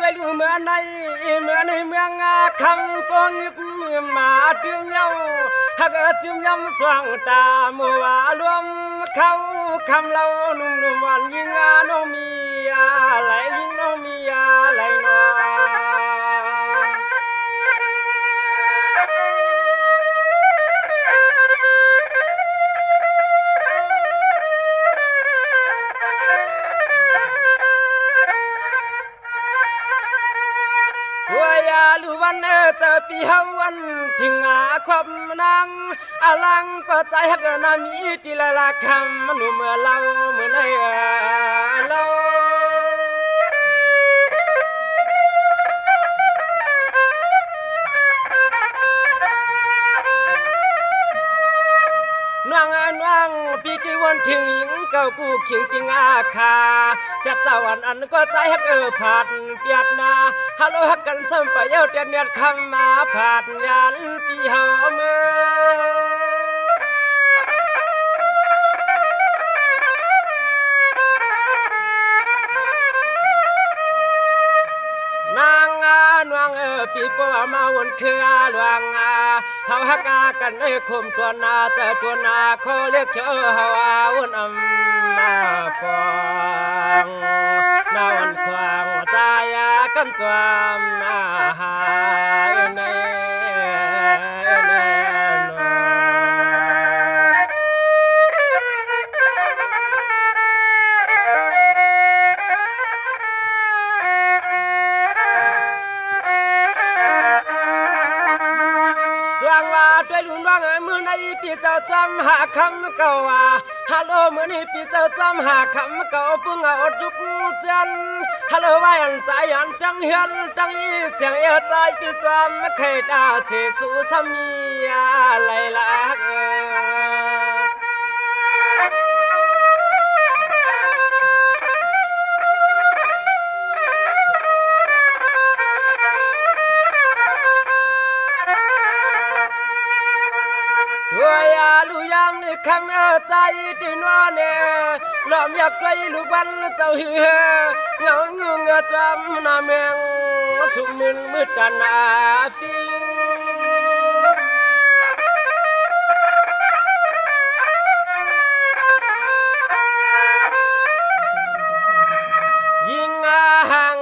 ด้วยลูเมืองในเมืองคำปองมาตึงเย้าฮักจึงย้ำสว่างตามัวรวมเขาคำเรานุ่มวันยิงน้องมีอะไรยิงน้องมีอะไรน้อลูวันเจอปีเฮาวันถึงความนังอลังก็ใจฮักนามีทีละคำมันเมื่อเราเมื่อไหนเราน้องปีกี่วันถึงหญิงเก่ากูเขียงจริงอาคาจับสวรรค์อันก็ใจฮักผัดเปียดนาฮัลโหลฮักกันซ้ำไปเย้าเตียนเนียดคำมาผัดยันปีเฮาเมื่อนางนวงปีปอมาวนเครือหลวงเฮาฮักกันได้คมตัวนาเจอตัวนาขอเรียกเธอเฮาวนอำนาปองนาวันควางใจกันจวมหายในด้วยลุงน้องมือในปีเจ้าจำหาคำเก่าฮัลโหลมือในปีเจ้าจำหาคำเก่าปุ่งอดยุกจันฮัลโหลว่าอันใจอันจังเฮียนจังอีเสียงใจปีจำเคยด่าเสียสู้สามีอะไรล่ะคำใจที่นอนเนี่ยล้อมอยากไกลลูกวันเจ้าเหือเงาเงือจำนาเมืองสุมินมืดตานาปิงยิงห่าง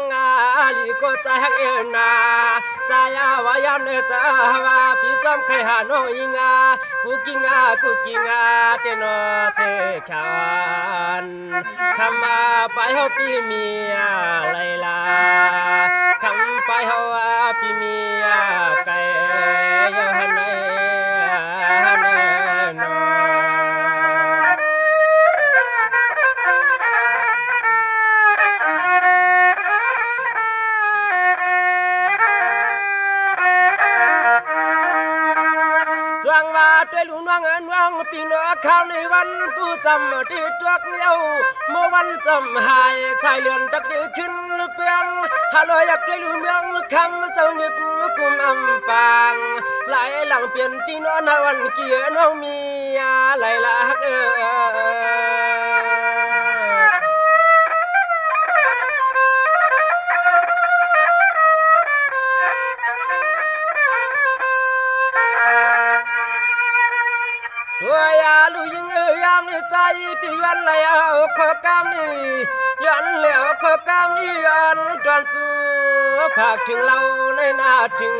ลีก็ใจหักเอ็นนาสายาวายันเนสาวาพี่จำใครหาน้องยิงกูกิงเจโนเชขวันคำไปเฮาปีเมียไลลาคำไปเฮาปีเมียไก่ยอหันนด้วยลุงน้องปีนข้าวในวันผู้จำที่ตัวเย้าเมื่อวันจำหายสายเลือนตักดีขึ้นเปลี่ยนฮัลโหลอยากด้วยลุงเมืองคำเจ้าเงียบกุมอำปางหลายหลังเปลี่ยนที่นอนวันเกี่ยน้องมีอะไรล่ะลูยิงยามนี่ใจปีวันแล้วขอกำนี่ยันแล้วขอกำนี่ยันจวนสู้ภาคถึงเราในนาถึง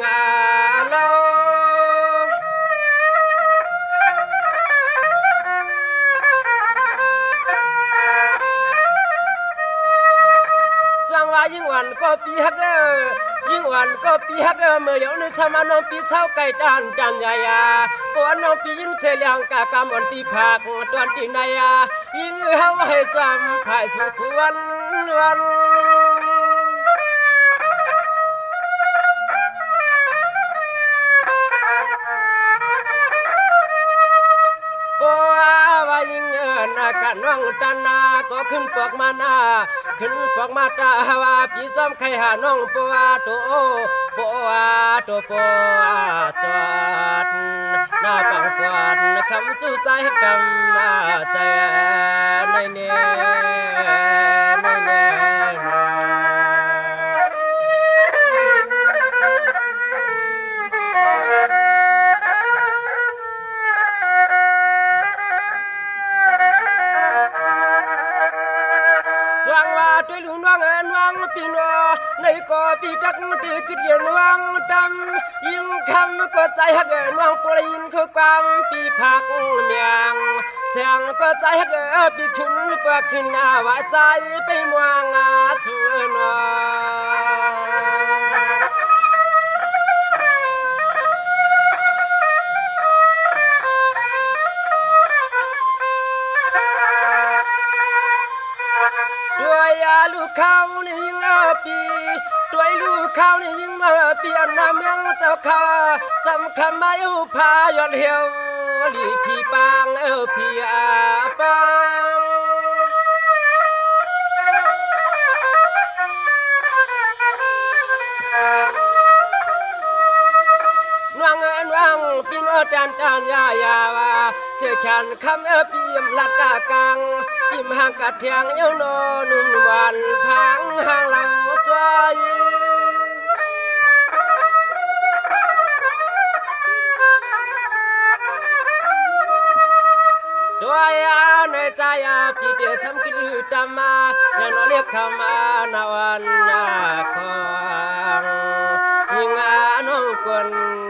เราจังว่ายิ่งวันก็ปีฮักยิ่งวันก็ปีฮักเมื่อเดี๋ยวในสมานน้องปีเศร้าไก่ด้านจันยาปวนน้องปียินเสียงกากามวันปีผักตอนที่ไหนยิ่งเฮาให้จำภายสุขวันปัวว่ายิ่งกันน้องตันนาก็ขึ้นปอกมานาขึ้นปอกมาตาว่าพี่จำใครหาน้องปัวโตปัวจอดหน้าปังปวนคำสู้ใจกำมาใจในเน่ างว่าด้วยลุงน้องน้องปีนอในก่อปีจักตีกิดเย็นวังดำยิ่งคำก็ใจฮักน้องปลินคือกวางปีผักเมียงเสียงก็ใจฮักปีขึ้นเปลือกขึ้นหน้าว่าใจไปมวงสุนอลูกเขานี่ยิงปีด้วยลูกเขานี่ยิงเปลี่ยนน้ำเมืองเจ้าข้าสำคัญมาอยู่พายอดเหี่ยวหลีพี่ปางพี่ปางนวงปีนดันยาวาเสียแขนคำปีมลัดกะกังปิมห่างกัดเทียงเย้านอนนุ่งวันพังห่างหลังจอยด้วยในใจพี่เดือดซ้ำกินตามมาเดินเรียกคำนาวันนาคองยิงน้องกวน